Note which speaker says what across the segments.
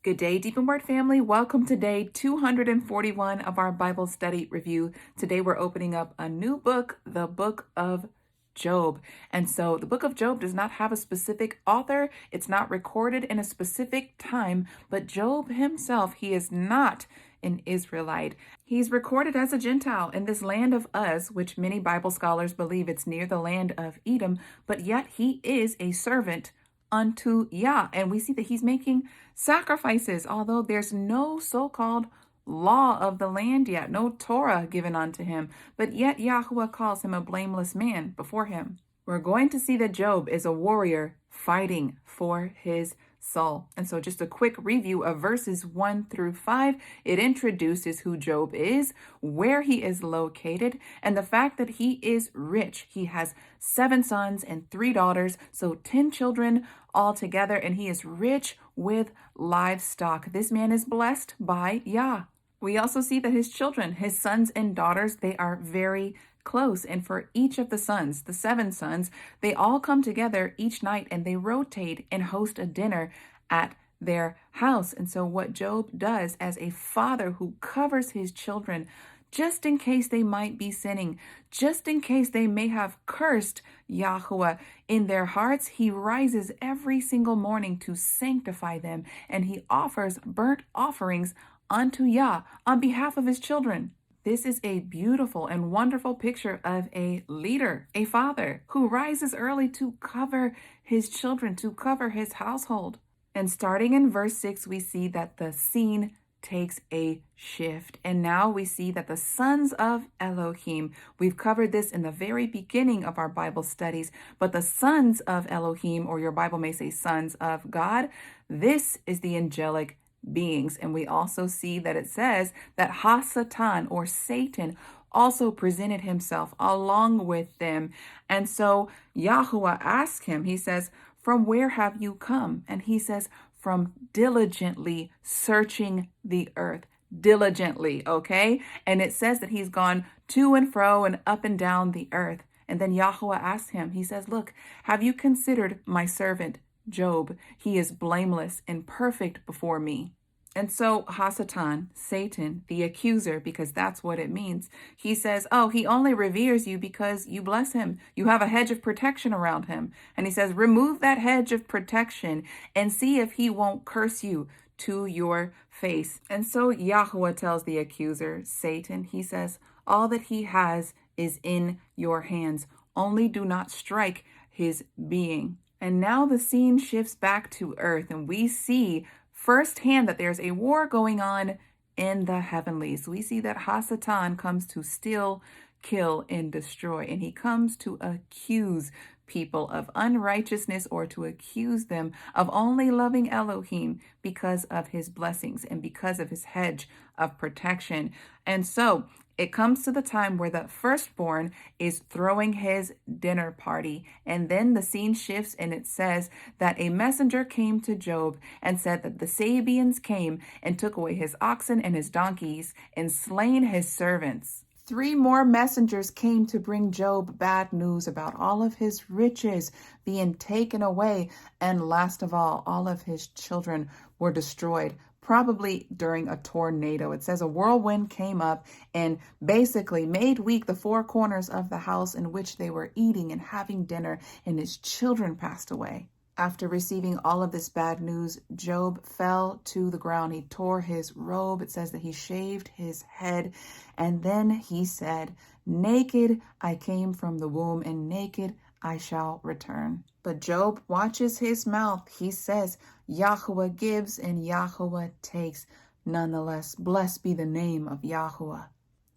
Speaker 1: Good day, Deep in Word family. Welcome to day 241 of our Bible study review. Today we're opening up a new book, the book of Job. And so the book of Job does not have a specific author. It's not recorded in a specific time, but Job himself, he is not an Israelite. He's recorded as a Gentile in this land of Uz, which many Bible scholars believe it's near the land of Edom, but yet he is a servant unto Yah. And we see that he's making sacrifices, although there's no so-called law of the land yet, no Torah given unto him, but yet Yahuwah calls him a blameless man before him. We're going to see that Job is a warrior fighting for his soul. And so just a quick review of verses 1 through 5. It introduces who Job is, where he is located, and the fact that he is rich. He has 7 sons and 3 daughters, so 10 children altogether, and he is rich with livestock. This man is blessed by Yah. We also see that his children, his sons and daughters, they are very close. And for each of the sons, the 7 sons, they all come together each night and they rotate and host a dinner at their house. And so what Job does as a father who covers his children, just in case they might be sinning, just in case they may have cursed Yahuwah in their hearts, he rises every single morning to sanctify them, and he offers burnt offerings unto Yah on behalf of his children. This is a beautiful and wonderful picture of a leader, a father who rises early to cover his children, to cover his household. And starting in verse 6, we see that the scene takes a shift. And now we see that the sons of Elohim, we've covered this in the very beginning of our Bible studies, but the sons of Elohim, or your Bible may say sons of God, this is the angelic beings. And we also see that it says that HaSatan, or Satan, also presented himself along with them. And so Yahuwah asked him, he says, "From where have you come?" And he says, "From diligently searching the earth." Diligently, okay? And it says that he's gone to and fro and up and down the earth. And then Yahuwah asked him, he says, "Look, have you considered my servant Job? He is blameless and perfect before me." And so HaSatan, Satan, the accuser, because that's what it means, he says, oh, he only reveres you because you bless him. You have a hedge of protection around him. And he says, remove that hedge of protection and see if he won't curse you to your face. And so Yahuwah tells the accuser, Satan, he says, all that he has is in your hands. Only do not strike his being. And now the scene shifts back to earth, and we see firsthand that there's a war going on in the heavenlies. We see that HaSatan comes to steal, kill, and destroy, and he comes to accuse people of unrighteousness, or to accuse them of only loving Elohim because of his blessings and because of his hedge of protection. And so it comes to the time where the firstborn is throwing his dinner party. And then the scene shifts, and it says that a messenger came to Job and said that the Sabeans came and took away his oxen and his donkeys and slain his servants. 3 more messengers came to bring Job bad news about all of his riches being taken away. And last of all of his children were destroyed, probably during a tornado. It says a whirlwind came up and basically made weak the 4 corners of the house in which they were eating and having dinner, and his children passed away. After receiving all of this bad news, Job fell to the ground. He tore his robe. It says that he shaved his head. And then he said, "Naked I came from the womb, and naked I shall return." But Job watches his mouth. He says, Yahuwah gives and Yahuwah takes. Nonetheless, blessed be the name of Yahuwah.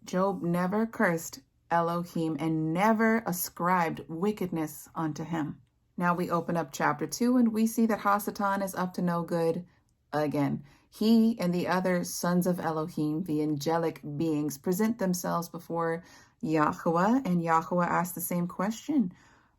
Speaker 1: Job never cursed Elohim and never ascribed wickedness unto him. Now we open up chapter 2, and we see that HaSatan is up to no good again. He and the other sons of Elohim, the angelic beings, present themselves before Yahuwah, and Yahuwah asks the same question.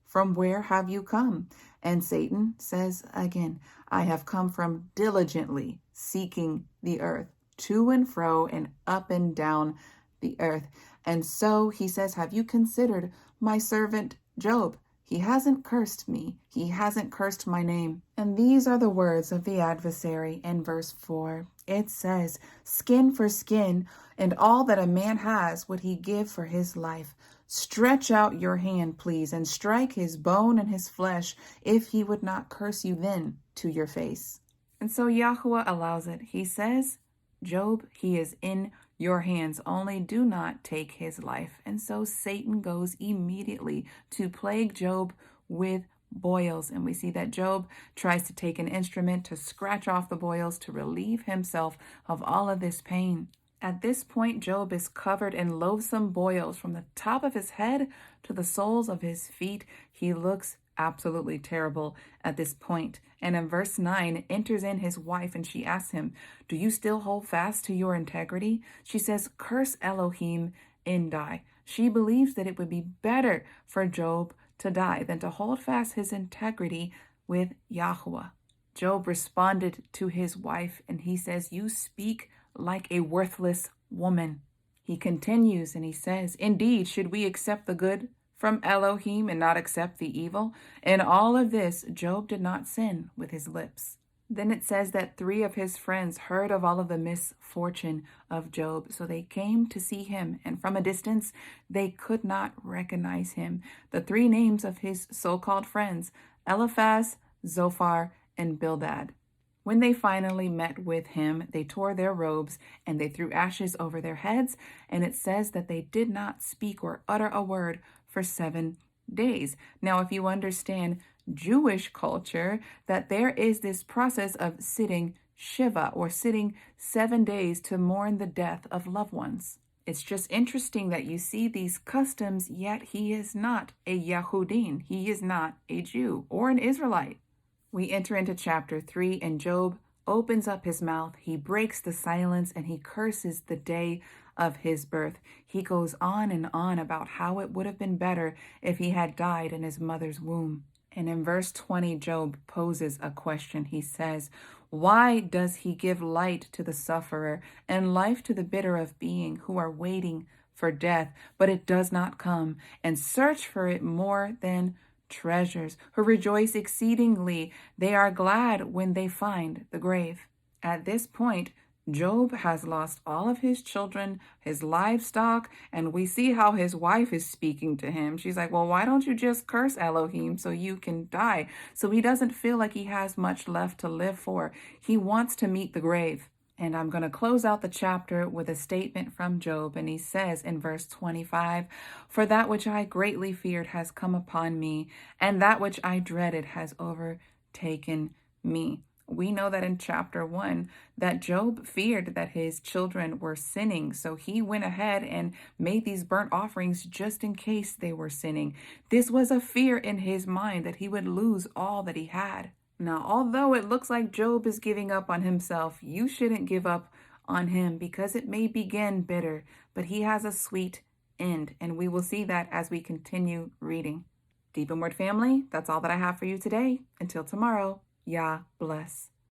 Speaker 1: From where have you come? And Satan says again, I have come from diligently seeking the earth, to and fro and up and down the earth. And so he says, have you considered my servant Job? He hasn't cursed me. He hasn't cursed my name. And these are the words of the adversary in verse 4. It says, skin for skin, and all that a man has would he give for his life. Stretch out your hand, please, and strike his bone and his flesh, if he would not curse you then to your face. And so Yahuwah allows it. He says, Job, he is in your hands, only do not take his life. And so Satan goes immediately to plague Job with boils. And we see that Job tries to take an instrument to scratch off the boils to relieve himself of all of this pain. At this point, Job is covered in loathsome boils from the top of his head to the soles of his feet. He looks absolutely terrible at this point. And in verse 9, enters in his wife and she asks him, do you still hold fast to your integrity? She says, curse Elohim and die. She believes that it would be better for Job to die than to hold fast his integrity with Yahuwah. Job responded to his wife and he says, you speak like a worthless woman. He continues and he says, indeed, should we accept the good from Elohim and not accept the evil? In all of this, Job did not sin with his lips. Then it says that 3 of his friends heard of all of the misfortune of Job. So they came to see him, and from a distance, they could not recognize him. The 3 names of his so-called friends, Eliphaz, Zophar, and Bildad. When they finally met with him, they tore their robes and they threw ashes over their heads. And it says that they did not speak or utter a word for 7 days. Now, if you understand Jewish culture, that there is this process of sitting Shiva, or sitting 7 days to mourn the death of loved ones. It's just interesting that you see these customs, yet he is not a Yahudim. He is not a Jew or an Israelite. We enter into chapter 3, and Job opens up his mouth. He breaks the silence and he curses the day of his birth. He goes on and on about how it would have been better if he had died in his mother's womb. And in verse 20, Job poses a question. He says, why does he give light to the sufferer and life to the bitter of being who are waiting for death, but it does not come, and search for it more than treasures, who rejoice exceedingly. They are glad when they find the grave. At this point, Job has lost all of his children, his livestock, and we see how his wife is speaking to him. She's like, well, why don't you just curse Elohim so you can die? So he doesn't feel like he has much left to live for. He wants to meet the grave. And I'm going to close out the chapter with a statement from Job. And he says in verse 25, for that which I greatly feared has come upon me, and that which I dreaded has overtaken me. We know that in chapter 1 that Job feared that his children were sinning. So he went ahead and made these burnt offerings just in case they were sinning. This was a fear in his mind that he would lose all that he had. Now, although it looks like Job is giving up on himself, you shouldn't give up on him, because it may begin bitter, but he has a sweet end. And we will see that as we continue reading. Deep in Word family, that's all that I have for you today. Until tomorrow, Yah bless.